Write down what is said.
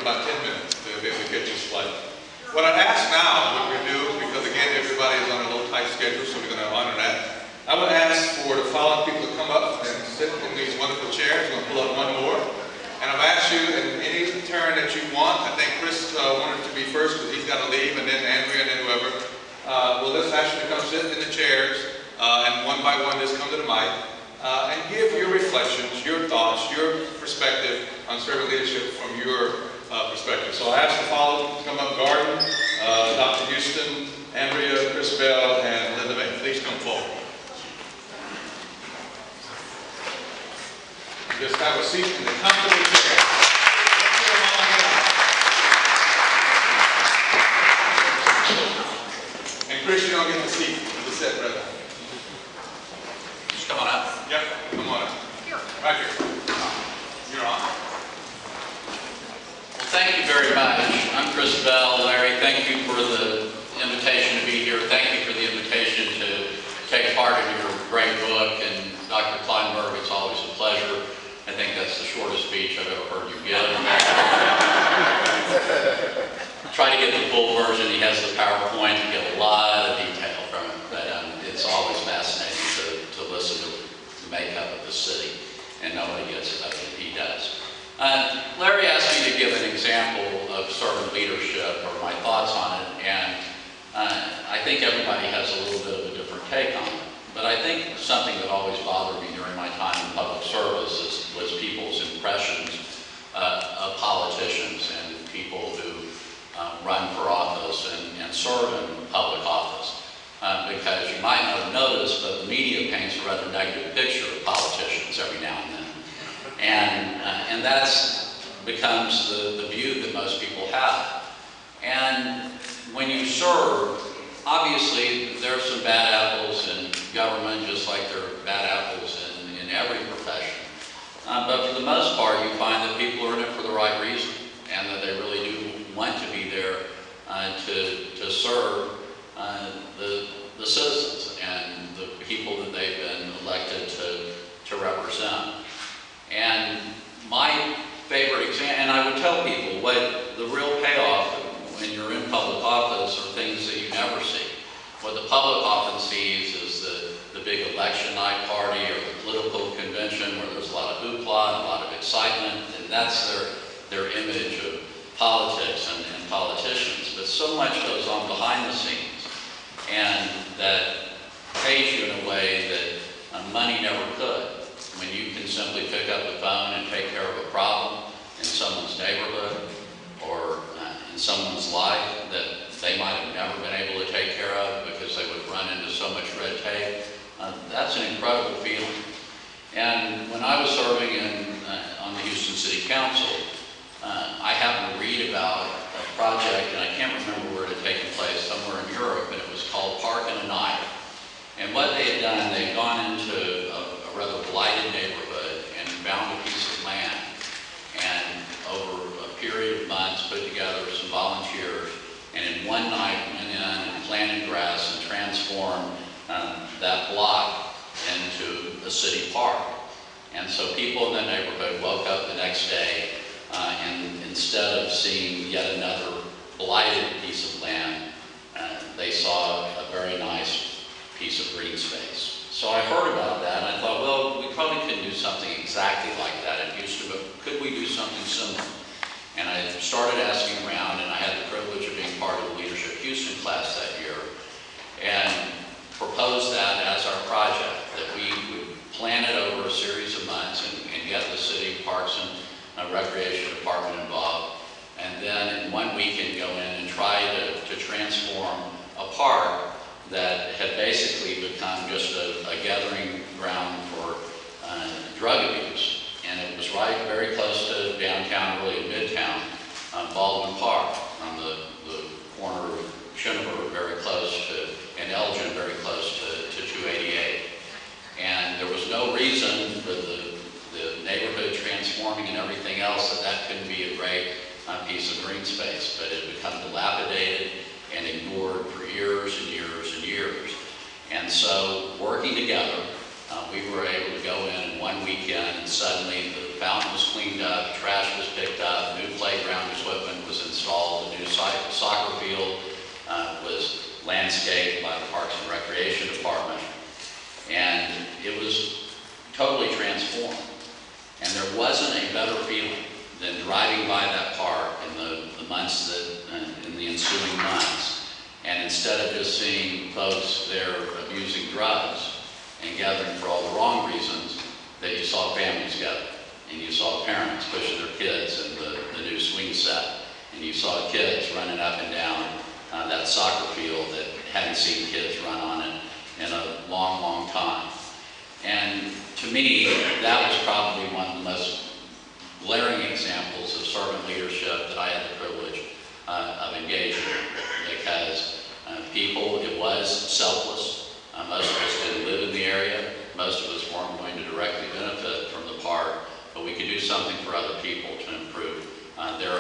about 10 minutes to be able to catch this flight. What I'd ask now, what we do, because again, everybody is on a little tight schedule, so we're going to honor that. I would ask for the following people to come up and sit in these wonderful chairs. We're going to pull up one more. And I've asked you in any turn that you want. I think Chris wanted to be first because he's got to leave, and then Andrea and then whoever. Well, let's ask you to come sit in the chairs, and one by one just come to the mic, and give your reflections, your thoughts, your perspective on servant leadership from your perspective. So I ask the following to come up: Garden, Dr. Houston, Andrea, Chris Bell, and Linda May. Please come forward. Just have a seat in the comfortable chair. And Chris, you don't get the seat. Just sit right there. Just come on up. Yep, come on up. Here. Right here. You're on. Well, thank you very much. I'm Chris Bell. Larry, thank you for the invitation to be here. Thank you for the invitation to take part in your great book. And Dr. Kleinberg, it's always a pleasure. I think that's the shortest speech I've ever heard you give. Try to get the full version. He has the PowerPoint. You get a lot of detail from it, but it's always fascinating to listen to the makeup of the city, and nobody gets it other than he does. Larry asked me to give an example of servant leadership, or my thoughts on it, and I think everybody has a little bit of a different take on it. But I think something that always bothered me during my time in public service was people's impressions of politicians and people who run for office and serve in public office. Because you might not have noticed, but the media paints a rather negative picture of politicians every now and then. And that's becomes the view that most people have. And when you serve, obviously there's some bad apples in government, just like there are bad apples in every profession. But for the most part, you find that people are in it for the right reason, and that they really do want to be there to serve the citizens and the people that they've been elected to represent. And my favorite example, and I would tell people what the real payoff when you're in public office are things that you never see. What the public often sees is the big election night party or the political convention where there's a lot of hoopla and a lot of excitement, and that's their image of politics and politicians. But so much goes on behind the scenes, and that pays you in a way that money never could. When you can simply pick up the phone and take care of a problem in someone's neighborhood or in someone's life that they might have never been able to take care of because they would run into so much red tape, that's an incredible feeling. And when I was serving on the Houston City Council, I happened to read about a project, and I can't remember where it had taken place, somewhere in Europe, and it was called Park and a Knife. And what they had done, they had gone into a rather blighted neighborhood and found a piece of land, and over a period of months put together some volunteers, and in one night went in and planted grass and transformed that block into a city park. And so people in the neighborhood woke up the next day and instead of seeing yet another blighted piece of land, they saw a very nice piece of green space. So I heard about that and I thought, well, we probably couldn't do something exactly like that in Houston, but could we do something similar? And I started asking around, and I had the privilege of being part of the Leadership Houston class that year, and proposed that as our project, that we would plan it over a series of months and get the city parks and recreation department involved, and then in 1 weekend go in and try to transform a park that had basically become just a gathering ground for drug abuse. And it was right very close to downtown, really in Midtown, Baldwin Park, on the corner of Schindler, very close to, and Elgin, very close to 288. And there was no reason with the neighborhood transforming and everything else that couldn't be a great piece of green space, but it had become dilapidated and ignored for years and years and years. And so, working together, we were able to go in 1 weekend, and suddenly the fountain was cleaned up, trash was picked up, new playground was put recreation department, and it was totally transformed. And there wasn't a better feeling than driving by that park in the months that, in the ensuing months, and instead of just seeing folks there abusing drugs and gathering for all the wrong reasons, that you saw families gather, and you saw parents pushing their kids in the new swing set, and you saw kids running up and down that soccer field that hadn't seen kids run on it in a long, long time. And to me, that was probably one of the most glaring examples of servant leadership that I had the privilege of engaging in, because people, it was selfless. Most of us didn't live in the area. Most of us weren't going to directly benefit from the park, but we could do something for other people to improve their